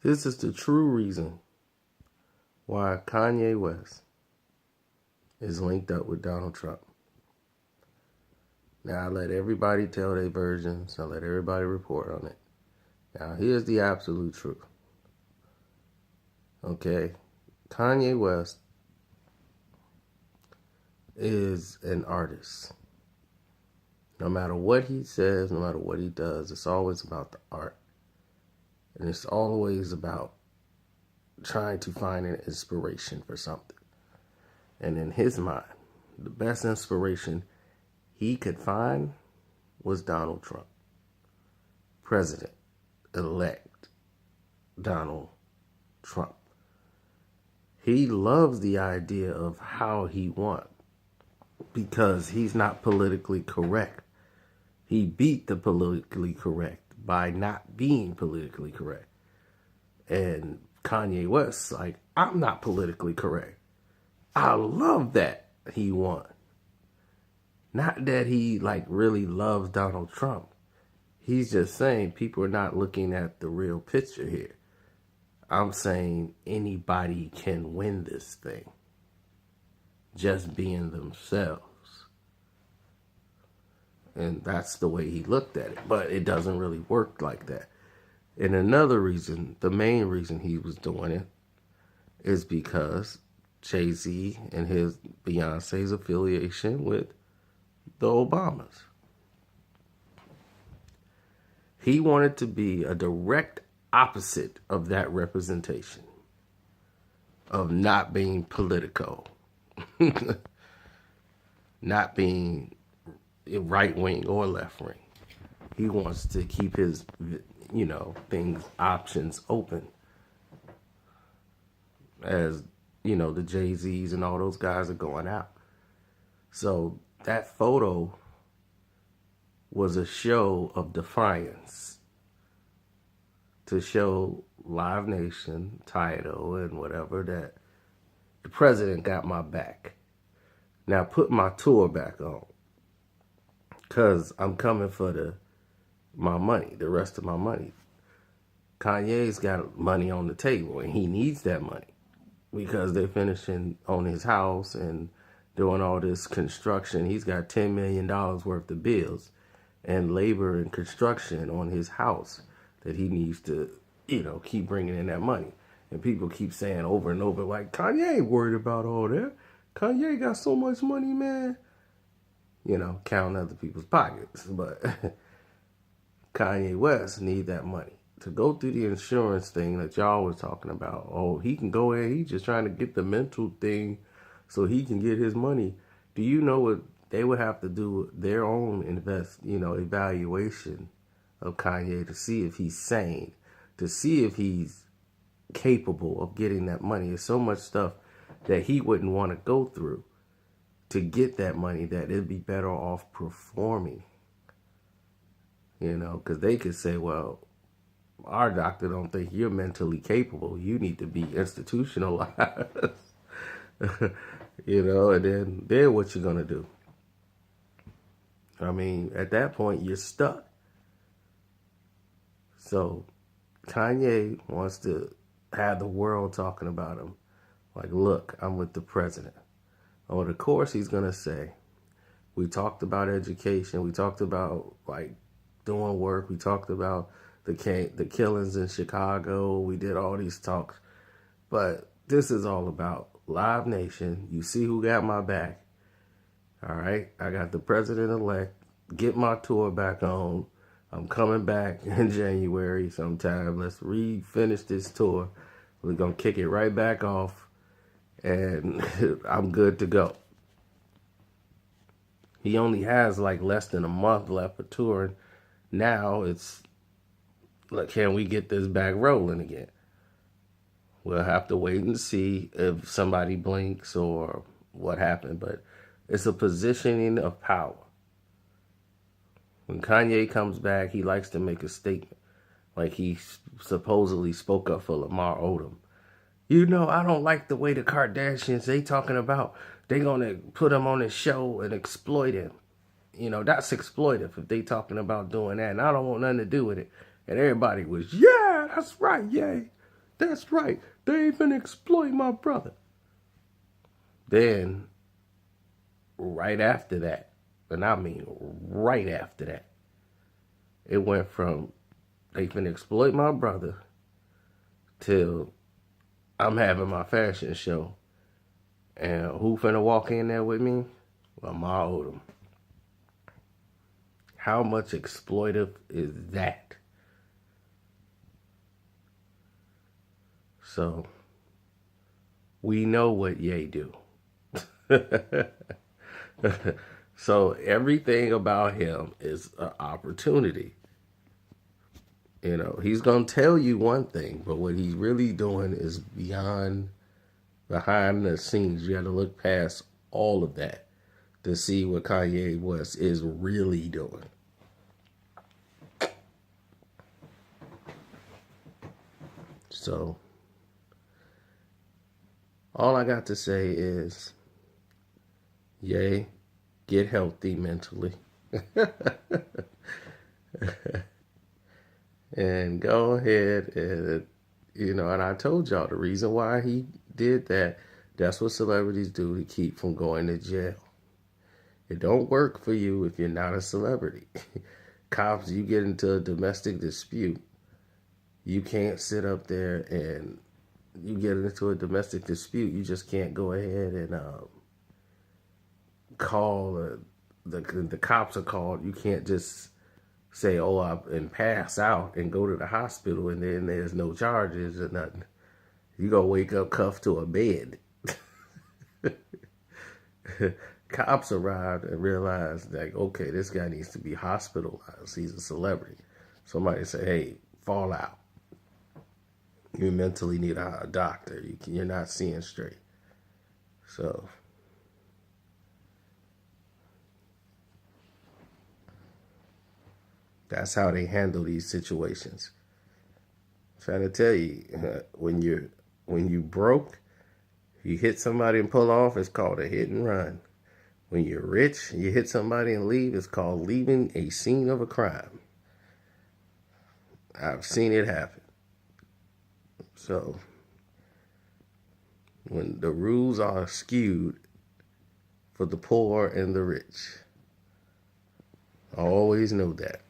This is the true reason why Kanye West is linked up with Donald Trump. Now, I let everybody tell their versions. I let everybody report on it. Now, here's the absolute truth. Okay? Kanye West is an artist. No matter what he says, no matter what he does, it's always about the art. And it's always about trying to find an inspiration for something. And in his mind, the best inspiration he could find was Donald Trump. President-elect Donald Trump. He loves the idea of how he won because he's not politically correct. He beat the politically correct by not being politically correct. And Kanye West's like, I'm not politically correct. I love that he won. Not that he really loves Donald Trump. He's just saying people are not looking at the real picture here. I'm saying anybody can win this thing. Just being themselves. And that's the way he looked at it. But it doesn't really work like that. And another reason, the main reason he was doing it, is because Jay-Z and his Beyonce's affiliation with the Obamas. He wanted to be a direct opposite of that representation of not being political, not being right wing or left wing. He wants to keep his, options open. As, the Jay-Z's and all those guys are going out. So that photo was a show of defiance to show Live Nation, Tidal, and whatever that the president got my back. Now put my tour back on, because I'm coming for my money, the rest of my money. Kanye's got money on the table, and he needs that money because they're finishing on his house and doing all this construction. He's got $10 million worth of bills and labor and construction on his house that he needs to, keep bringing in that money. And people keep saying over and over, like, Kanye ain't worried about all that. Kanye got so much money, man. Counting other people's pockets. But Kanye West need that money to go through the insurance thing that y'all was talking about. Oh, he can go in. He's just trying to get the mental thing so he can get his money. Do you know what they would have to do? Their own evaluation of Kanye to see if he's sane, to see if he's capable of getting that money. There's so much stuff that he wouldn't want to go through to get that money that it'd be better off performing. Because they could say, well, our doctor don't think you're mentally capable. You need to be institutionalized. And then what you gonna do? I mean, at that point, you're stuck. So Kanye wants to have the world talking about him. Like, look, I'm with the president. Oh, of course he's gonna say, we talked about education. We talked about doing work. We talked about the killings in Chicago. We did all these talks. But this is all about Live Nation. You see who got my back. All right. I got the president-elect. Get my tour back on. I'm coming back in January sometime. Let's finish this tour. We're going to kick it right back off. And I'm good to go. He only has less than a month left for touring. Now it's can we get this back rolling again? We'll have to wait and see if somebody blinks or what happened. But it's a positioning of power. When Kanye comes back, he likes to make a statement. Like he supposedly spoke up for Lamar Odom. I don't like the way the Kardashians, they talking about they going to put him on his show and exploit him. That's exploitive if they talking about doing that. And I don't want nothing to do with it. And everybody was, yeah, that's right, yay. That's right. They even exploit my brother. Then, right after that, and I mean right after that, it went from they finna exploit my brother till I'm having my fashion show. And who finna walk in there with me? Lamar Odom. How much exploitive is that? So, we know what Ye do. So, everything about him is an opportunity. You know, he's going to tell you one thing, but what he's really doing is behind the scenes. You got to look past all of that to see what Kanye West is really doing. So, all I got to say is, Ye, get healthy mentally. And go ahead and, and I told y'all the reason why he did that, that's what celebrities do to keep from going to jail. It don't work for you if you're not a celebrity. Cops, you get into a domestic dispute, you can't sit up there and you get into a domestic dispute, you just can't go ahead and call the cops are called. You can't just say, and pass out and go to the hospital and then there's no charges or nothing. You gonna wake up cuffed to a bed. Cops arrived and realized that, okay, this guy needs to be hospitalized. He's a celebrity. Somebody say, hey, fall out. You mentally need a doctor. You're not seeing straight. So, that's how they handle these situations. I'm trying to tell you, when you broke, you hit somebody and pull off, it's called a hit and run. When you're rich, you hit somebody and leave, it's called leaving a scene of a crime. I've seen it happen. So, when the rules are skewed for the poor and the rich, always know that.